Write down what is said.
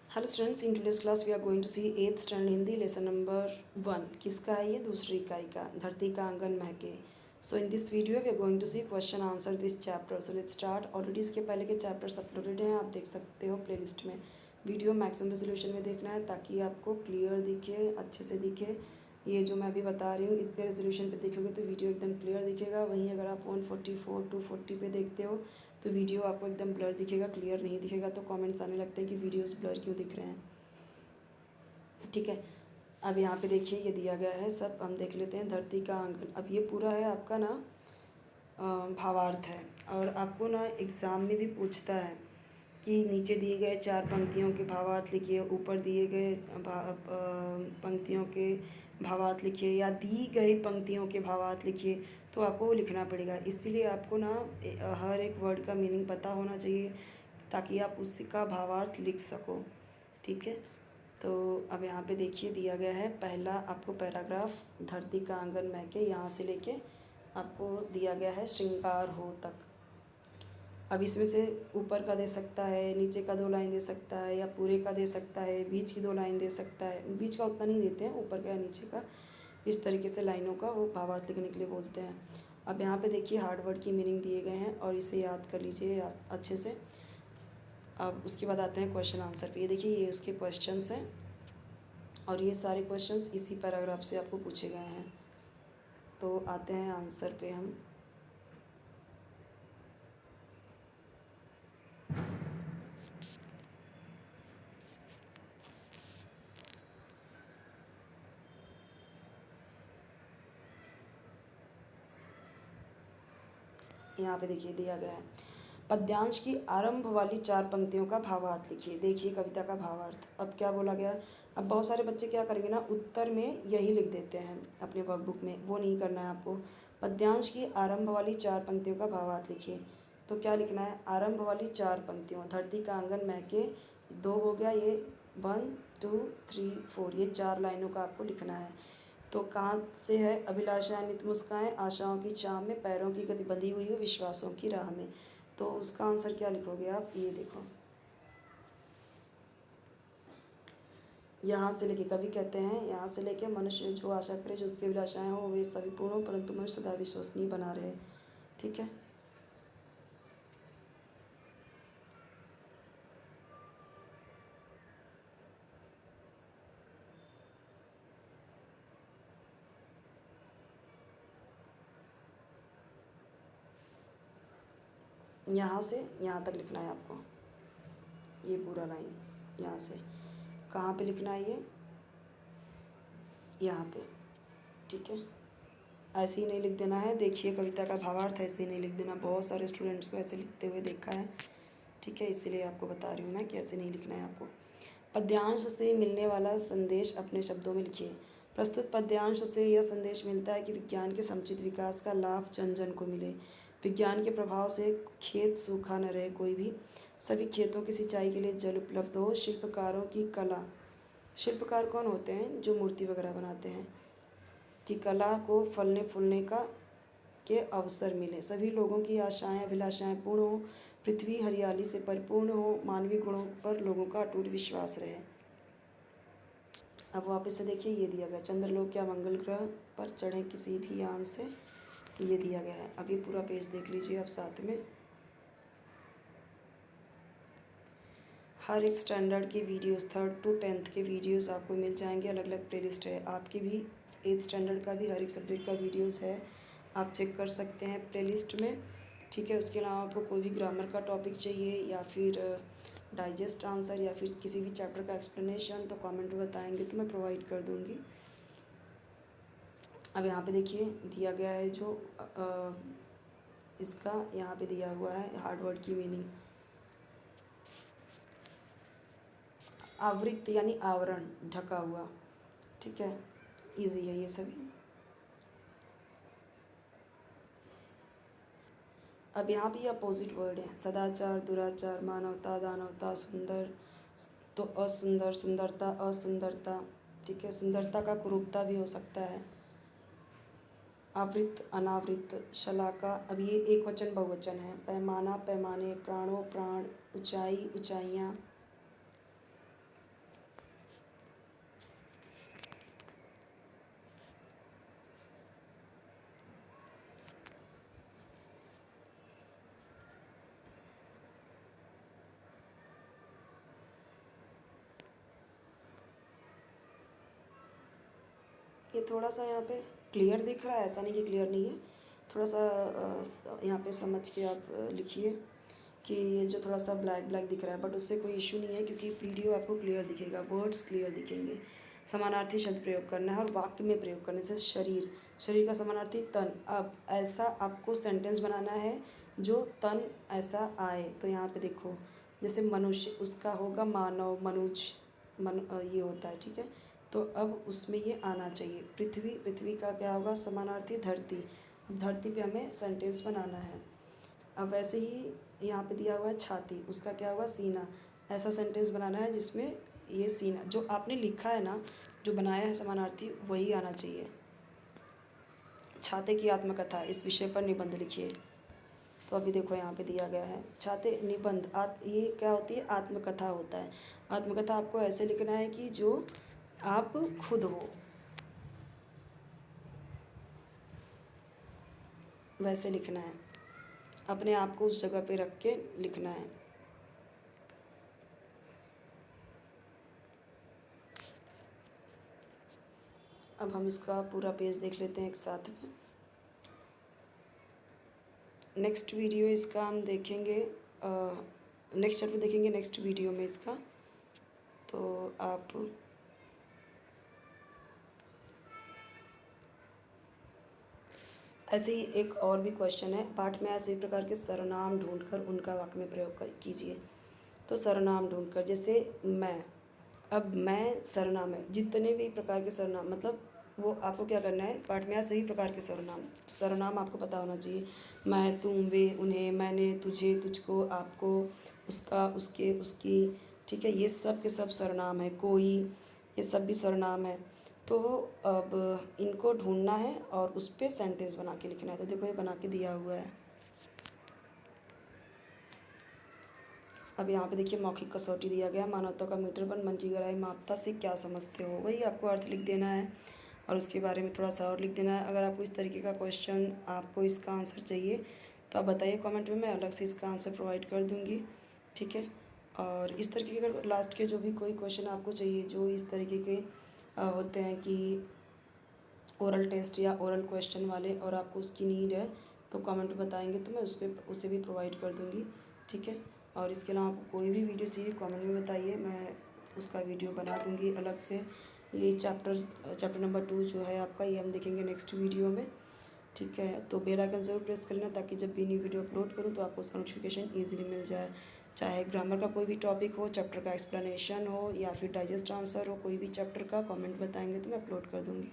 Hello students, in today's class we are going to see 8th standard Hindi lesson number 1। किसका है ये? दूसरी इकाई का, धरती का आंगन महके। So in this video we are going to see question answer this chapter. So let's start. Already इसके पहले के चैप्टर्स अपलोडेड हैं, आप देख सकते हो प्लेलिस्ट में। वीडियो मैक्सिमम रेजोल्यूशन में देखना है ताकि आपको क्लियर दिखे, अच्छे से दिखे। ये जो मैं अभी बता रही हूँ इतने रेजोल्यूशन पे देखोगे तो वीडियो एकदम क्लियर दिखेगा। वहीं अगर आप 144 240 पे देखते हो तो वीडियो आपको एकदम ब्लर दिखेगा, क्लियर नहीं दिखेगा। तो कमेंट्स आने लगते हैं कि वीडियोस ब्लर क्यों दिख रहे हैं। ठीक है, अब यहाँ पे देखिए ये दिया गया है, सब हम देख लेते हैं। धरती का आंगन, अब ये पूरा है आपका ना भावार्थ है। और आपको ना एग्ज़ाम में भी पूछता है कि नीचे दिए गए 4 पंक्तियों के भावार्थ लिखिए, ऊपर दिए गए पंक्तियों के भावार्थ लिखिए, या दी गई पंक्तियों के भावार्थ लिखिए। तो आपको वो लिखना पड़ेगा। इसीलिए आपको ना हर एक वर्ड का मीनिंग पता होना चाहिए ताकि आप उसका भावार्थ लिख सको। ठीक है, तो अब यहाँ पे देखिए दिया गया है पहला आपको पैराग्राफ, धरती का आंगन महके, यहाँ से लेके आपको दिया गया है श्रृंगार हो तक। अब इसमें से ऊपर का दे सकता है, नीचे का 2 लाइन दे सकता है, या पूरे का दे सकता है, बीच की 2 लाइन दे सकता है। बीच का उतना नहीं देते हैं, ऊपर का या नीचे का। इस तरीके से लाइनों का वो भावार्थ लिखने के लिए बोलते हैं। अब यहाँ पे देखिए हार्ड वर्ड की मीनिंग दिए गए हैं और इसे याद कर लीजिए अच्छे से। अब उसके बाद आते हैं क्वेश्चन आंसर पे। ये देखिए ये उसके क्वेश्चंस हैं और ये सारे क्वेश्चंस इसी पैराग्राफ से आपको पूछे गए हैं। तो आते हैं आंसर पे हम। यहाँ पे देखिए दिया गया है पद्यांश की आरंभ वाली 4 पंक्तियों का भावार्थ लिखिए। देखिए कविता का भावार्थ अब क्या बोला गया। अब बहुत सारे बच्चे क्या करेंगे ना, उत्तर में यही लिख देते हैं अपने वर्कबुक में, वो नहीं करना है आपको। पद्यांश की आरंभ वाली 4 पंक्तियों का भावार्थ लिखिए। तो क्या लिखना है? आरंभ वाली 4 पंक्तियों, धरती का आंगन महके 2 हो गया, ये 1 2 3 4, ये 4 लाइनों का आपको लिखना है। तो कहाँ से है? अभिलाषाएं नित मुस्काएं, आशाओं की छाँव में, पैरों की गति बंधी हुई हो विश्वासों की राह में। तो उसका आंसर क्या लिखोगे आप? ये देखो, यहाँ से लेके, कवि कहते हैं यहाँ से लेके मनुष्य जो आशा करे, जो उसकी अभिलाषाएं हो वे सभी पूर्ण हो, परंतु मनुष्य सदा विश्वसनीय बना रहे। ठीक है, यहाँ से यहाँ तक लिखना है आपको, ये पूरा लाइन यहाँ से। कहाँ पे लिखना है? ये यहाँ पे। ठीक है, ऐसे ही नहीं लिख देना है। देखिए कविता का भावार्थ ऐसे ही नहीं लिख देना, बहुत सारे स्टूडेंट्स को ऐसे लिखते हुए देखा है। ठीक है, इसलिए आपको बता रही हूँ मैं कि ऐसे नहीं लिखना है आपको। पद्यांश से मिलने वाला संदेश अपने शब्दों में लिखिए। प्रस्तुत पद्यांश से यह संदेश मिलता है कि विज्ञान के समुचित विकास का लाभ जन जन को मिले। विज्ञान के प्रभाव से खेत सूखा न रहे कोई भी, सभी खेतों की सिंचाई के लिए जल उपलब्ध हो। शिल्पकारों की कला, शिल्पकार कौन होते हैं? जो मूर्ति वगैरह बनाते हैं, की कला को फलने फूलने का के अवसर मिले। सभी लोगों की आशाएं अभिलाषाएं पूर्ण हो, पृथ्वी हरियाली से परिपूर्ण हो, मानवीय गुणों पर लोगों का अटूट विश्वास रहे। अब वापस से देखिए ये दिया गया, चंद्रलोक या मंगल ग्रह पर चढ़े किसी भी यान से, ये दिया गया है। अभी पूरा पेज देख लीजिए आप साथ में। हर एक स्टैंडर्ड के वीडियोस, 3rd to 10th के वीडियोस आपको मिल जाएंगे। अलग अलग प्लेलिस्ट है आपकी भी, 8th स्टैंडर्ड का भी हर एक सब्जेक्ट का वीडियोस है, आप चेक कर सकते हैं प्लेलिस्ट में। ठीक है, उसके अलावा आपको कोई भी ग्रामर का टॉपिक चाहिए या फिर डाइजेस्ट आंसर या फिर किसी भी चैप्टर का एक्सप्लेनेशन, तो कमेंट में बताएंगे तो मैं प्रोवाइड कर दूँगी। अब यहाँ पे देखिए दिया गया है जो इसका यहाँ पे दिया हुआ है हार्ड वर्ड की मीनिंग। आवृत यानी आवरण, ढका हुआ। ठीक है, इजी है ये सभी। अब यहाँ भी अपोजिट वर्ड है, सदाचार, दुराचार, मानवता, दानवता, सुंदर तो असुंदर, सुंदरता, असुंदरता। ठीक है, सुंदरता का कुरूपता भी हो सकता है। आवृत, अनावृत, शलाका। अब ये एक वचन बहुवचन है। पैमाना, पैमाने, प्राणों, प्राण, ऊंचाई, ऊंचाइयाँ। देखिए थोड़ा सा यहाँ पे क्लियर दिख रहा है, ऐसा नहीं कि क्लियर नहीं है, थोड़ा सा यहाँ पे समझ के आप लिखिए कि ये जो थोड़ा सा ब्लैक ब्लैक दिख रहा है, बट उससे कोई इशू नहीं है क्योंकि वीडियो आपको क्लियर दिखेगा, वर्ड्स क्लियर दिखेंगे। समानार्थी शब्द प्रयोग करना है और वाक्य में प्रयोग करने से शरीर, शरीर का समानार्थी तन। अब ऐसा आपको सेंटेंस बनाना है जो तन ऐसा आए। तो यहाँ पे देखो, जैसे मनुष्य, उसका होगा मानव, मनुज, ये होता है, ठीक है। तो अब उसमें ये आना चाहिए। पृथ्वी, पृथ्वी का क्या होगा समानार्थी धरती। अब धरती पे हमें सेंटेंस बनाना है। अब वैसे ही यहाँ पे दिया हुआ है छाती, उसका क्या होगा सीना। ऐसा सेंटेंस बनाना है जिसमें ये सीना जो आपने लिखा है ना, जो बनाया है समानार्थी, वही आना चाहिए। छाते की आत्मकथा, इस विषय पर निबंध लिखिए। तो अभी देखो यहाँ पे दिया गया है छाते निबंध, ये क्या होती है, आत्मकथा होता है। आत्मकथा आपको ऐसे लिखना है कि जो आप खुद हो, वैसे लिखना है, अपने आप को उस जगह पे रख के लिखना है। अब हम इसका पूरा पेज देख लेते हैं एक साथ में। नेक्स्ट वीडियो इसका हम देखेंगे, नेक्स्ट चैप्टर देखेंगे नेक्स्ट वीडियो में इसका। तो आप ऐसे ही एक और भी क्वेश्चन है, पाठ में ऐसे प्रकार के सर्वनाम ढूंढकर उनका वाक्य में प्रयोग कीजिए। तो सर्वनाम ढूंढकर, जैसे मैं, अब मैं सर्वनाम है, जितने भी प्रकार के सर्वनाम, मतलब वो आपको क्या करना है, पाठ में सभी प्रकार के सर्वनाम, सर्वनाम आपको पता होना चाहिए। मैं, तुम, वे, उन्हें, मैंने, तुझे, तुझको, आपको, उसका, उसके, उसकी, ठीक है, ये सब के सब सर्वनाम है। कोई, ये सब भी सर्वनाम है। तो अब इनको ढूंढना है और उस पर सेंटेंस बना के लिखना है। तो देखो ये बना के दिया हुआ है। अब यहाँ पे देखिए मौखिक कसौटी दिया गया, मानवता का मीटर बन, मन की गहराई मापता से क्या समझते हो, वही आपको अर्थ लिख देना है और उसके बारे में थोड़ा सा और लिख देना है। अगर आपको इस तरीके का क्वेश्चन, आपको इसका आंसर चाहिए तो आप बताइए कमेंट में, मैं अलग से इसका आंसर प्रोवाइड कर दूँगी, ठीक है। और इस तरीके के अगर लास्ट के जो भी कोई क्वेश्चन आपको चाहिए जो इस तरीके के होते हैं कि ओरल टेस्ट या ओरल क्वेश्चन वाले, और आपको उसकी नीड है तो कमेंट बताएंगे तो मैं उसे भी प्रोवाइड कर दूँगी, ठीक है। और इसके अलावा आपको कोई भी वीडियो चाहिए कमेंट में बताइए, मैं उसका वीडियो बना दूँगी अलग से। ये चैप्टर नंबर 2 जो है आपका, ये हम देखेंगे नेक्स्ट वीडियो में, ठीक है। तो बेल आइकन ज़रूर प्रेस कर लेना ताकि जब भी न्यू वीडियो अपलोड करूँ तो आपको उसका नोटिफिकेशन ईजिली मिल जाए। चाहे ग्रामर का कोई भी टॉपिक हो, चैप्टर का एक्सप्लेनेशन हो या फिर डाइजेस्ट आंसर हो, कोई भी चैप्टर का कमेंट बताएंगे तो मैं अपलोड कर दूँगी।